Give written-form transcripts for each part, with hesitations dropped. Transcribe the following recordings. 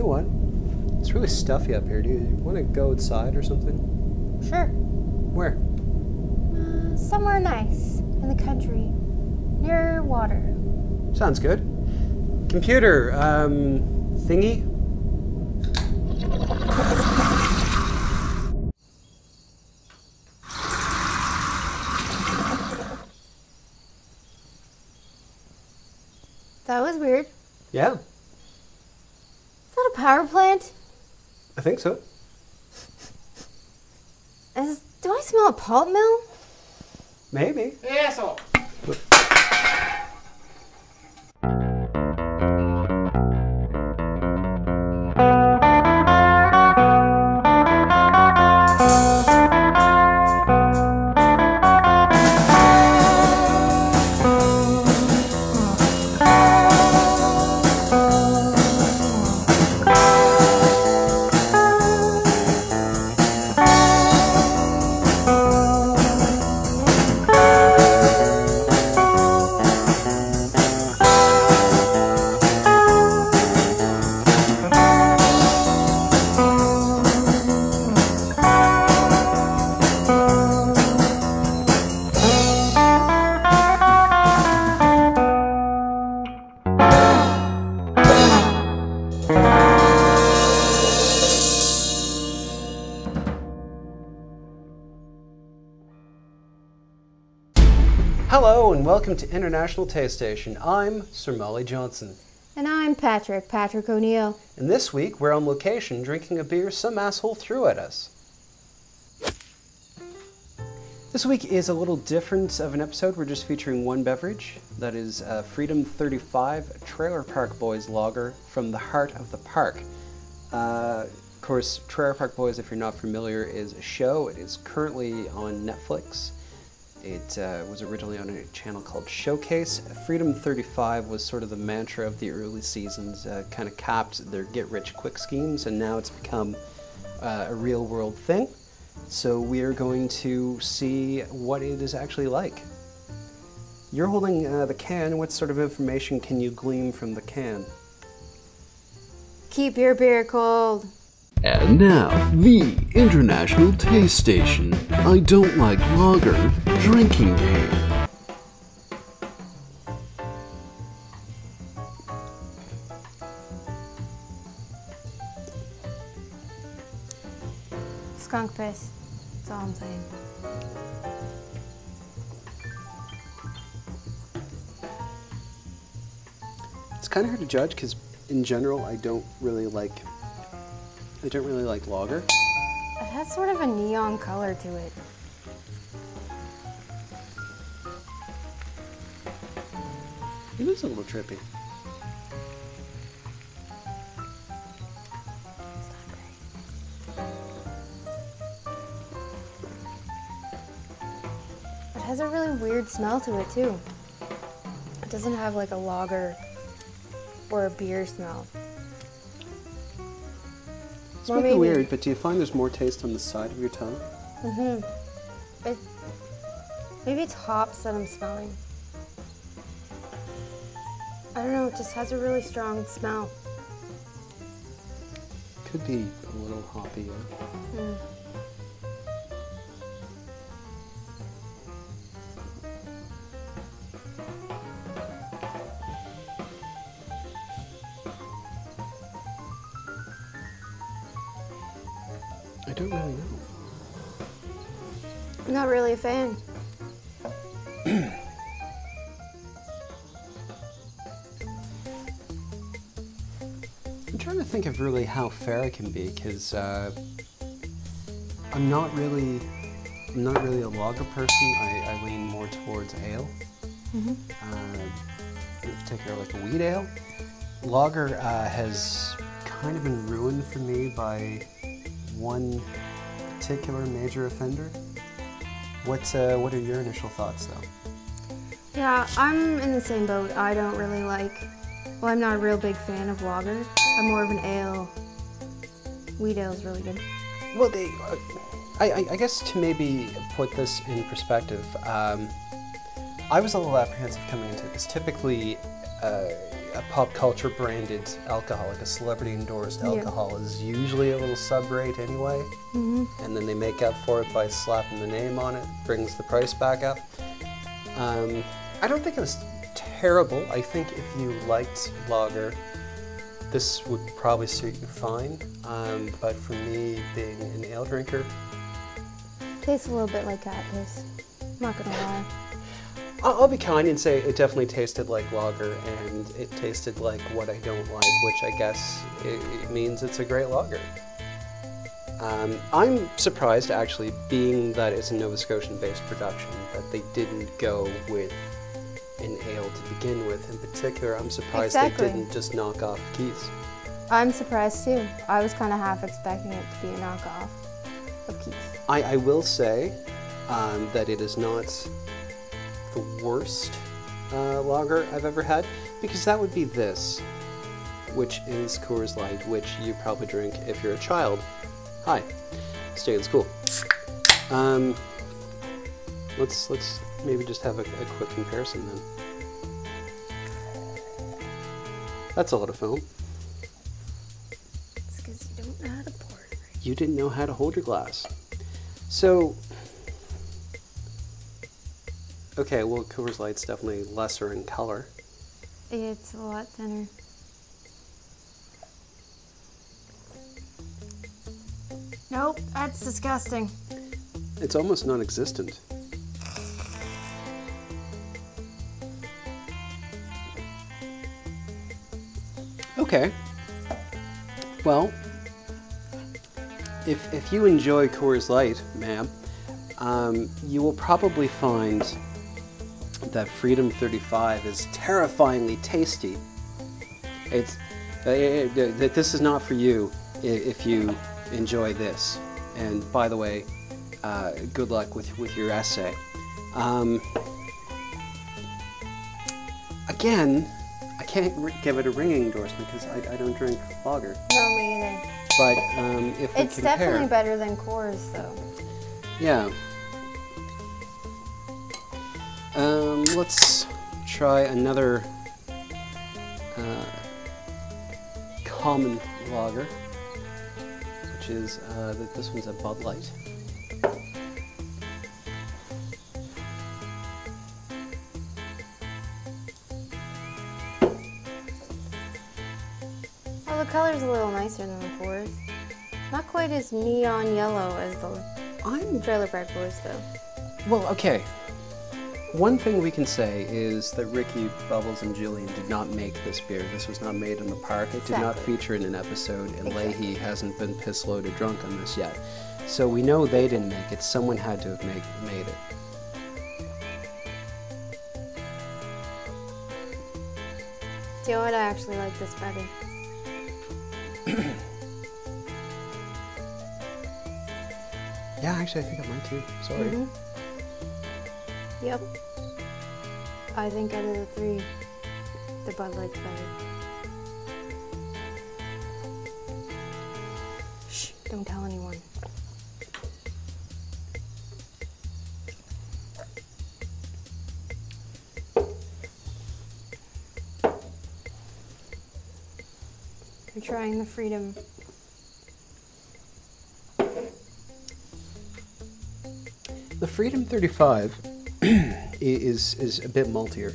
know what? It's really stuffy up here. Do you want to go outside or something? Sure. Where? Somewhere nice in the country, near water. Sounds good. Computer, thingy? That was weird. Yeah, Is that a power plant? I think so. Do I smell a pulp mill? Maybe. Asshole. Hello and welcome to International Taste Station. I'm Sir Molly Johnson. And I'm Patrick O'Neill. And this week we're on location drinking a beer some asshole threw at us. This week is a little different of an episode. We're just featuring one beverage. That is Freedom 35 Trailer Park Boys Lager from the heart of the park. Of course, Trailer Park Boys, if you're not familiar, is a show. It is currently on Netflix. It was originally on a channel called Showcase. Freedom 35 was sort of the mantra of the early seasons, kind of capped their get-rich-quick schemes, and now it's become a real-world thing. So we are going to see what it is actually like. You're holding the can. What sort of information can you glean from the can? Keep your beer cold. And now, the International Taste Station. I don't like lager drinking game. Skunk piss. That's all I'm saying. It's kind of hard to judge because, in general, I don't really like lager. It has sort of a neon color to it. It is a little trippy. It's not great. It has a really weird smell to it too. It doesn't have like a lager or a beer smell. It's really weird, but do you find there's more taste on the side of your tongue? Mm-hmm. Maybe it's hops that I'm smelling. I don't know, it just has a really strong smell. Could be a little hoppy. Yeah. Mm. I don't really know. I'm not really a fan. I'm trying to think of really how fair I can be, because I'm not really a lager person. I lean more towards ale. Mm-hmm. In particular, like a wheat ale. Lager has kind of been ruined for me by one particular major offender. What are your initial thoughts, though? Yeah, I'm in the same boat. I don't really like, well, I'm not a real big fan of lager. I'm more of an ale. Wheat ale is really good. Well, I guess to maybe put this in perspective, I was a little apprehensive coming into it because typically a pop culture branded alcohol, like a celebrity endorsed alcohol, is usually a little sub-rate anyway. And then they make up for it by slapping the name on it, brings the price back up. I don't think it was terrible. I think if you liked lager, this would probably suit you fine. But for me, being an ale drinker, Tastes a little bit like cat piss. Not gonna lie. I'll be kind and say it definitely tasted like lager, and it tasted like what I don't like, which I guess it means it's a great lager. I'm surprised, actually, being that it's a Nova Scotian-based production, that they didn't go with an ale to begin with. In particular, I'm surprised they didn't just knock off Keith's. I'm surprised too. I was kind of half expecting it to be a knockoff of Keith's. I will say that it is not the worst lager I've ever had, because that would be this, which is Coors Light, which you probably drink if you're a child. Hi, stay in school. Let's maybe just have a quick comparison then. That's a lot of foam. It's because you don't know how to pour it right. You didn't know how to hold your glass. So, okay, well, Coors Light's definitely lesser in color. It's a lot thinner. Nope, that's disgusting. It's almost non-existent. Okay. Well, if you enjoy Coors Light, ma'am, you will probably find that Freedom 35 is terrifyingly tasty. It's that this is not for you if you enjoy this. And by the way, good luck with your essay. Again, I can't give it a ringing endorsement because I don't drink lager. No, me either. But if we It's compare, definitely better than Coors, though. yeah. Let's try another common lager, which is this one's a Bud Light. Well, the color's a little nicer than the Coors. Not quite as neon yellow as the Trailer Park Boys, though. Well, okay. One thing we can say is that Ricky, Bubbles, and Julian did not make this beer. This was not made in the park. It did not feature in an episode, and Leahy hasn't been piss-loaded drunk on this yet. So we know they didn't make it. Someone had to have made it. Do you know what? I actually like this better. Yeah, actually, I think I might too. Sorry. Yep. I think out of the three, the Bud Light's better. Shh, don't tell anyone. We're trying the Freedom. The Freedom 35 is a bit maltier.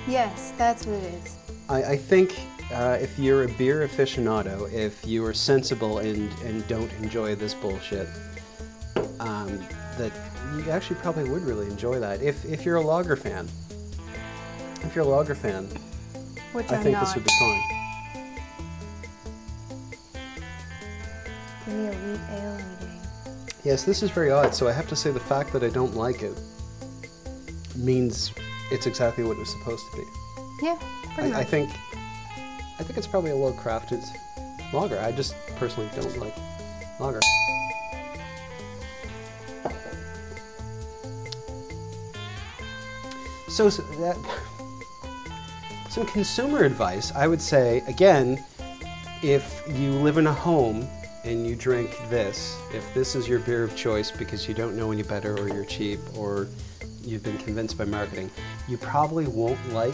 Yes, that's what it is. I think if you're a beer aficionado, if you are sensible and don't enjoy this bullshit, that you actually probably would really enjoy that. If you're a lager fan, Which I I'm think not. this would be fine. Give me a wheat ale any day. Yes, this is very odd. So I have to say the fact that I don't like it means it's exactly what it was supposed to be. Yeah, pretty much. I think it's probably a well-crafted lager. I just personally don't like lager. So that some consumer advice, I would say, again, if you live in a home and you drink this, if this is your beer of choice because you don't know any better or you're cheap or you've been convinced by marketing, You probably won't like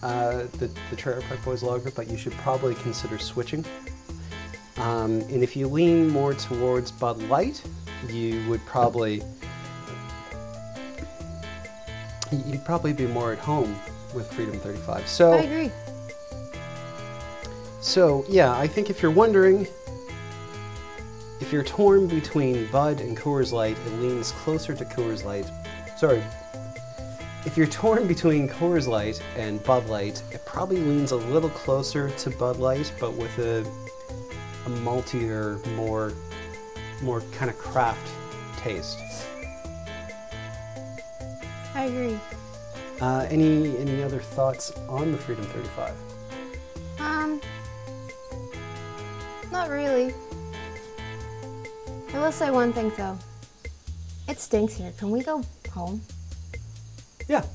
the Trailer Park Boys Lager, but you should probably consider switching. And if you lean more towards Bud Light, you'd probably be more at home with Freedom 35. So I agree. So yeah, I think if you're wondering, if you're torn between Bud and Coors Light, it leans closer to Coors Light. Sorry. If you're torn between Coors Light and Bud Light, it probably leans a little closer to Bud Light, but with a maltier, more kind of craft taste. I agree. Any other thoughts on the Freedom 35? Not really. I will say one thing though. It stinks here. Can we go home? Yeah.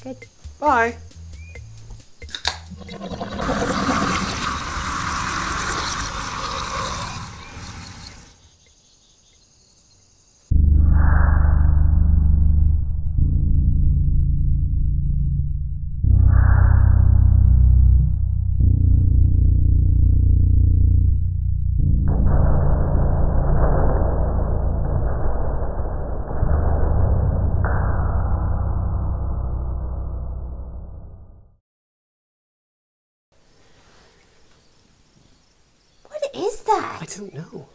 Good. Bye. What is that? I don't know.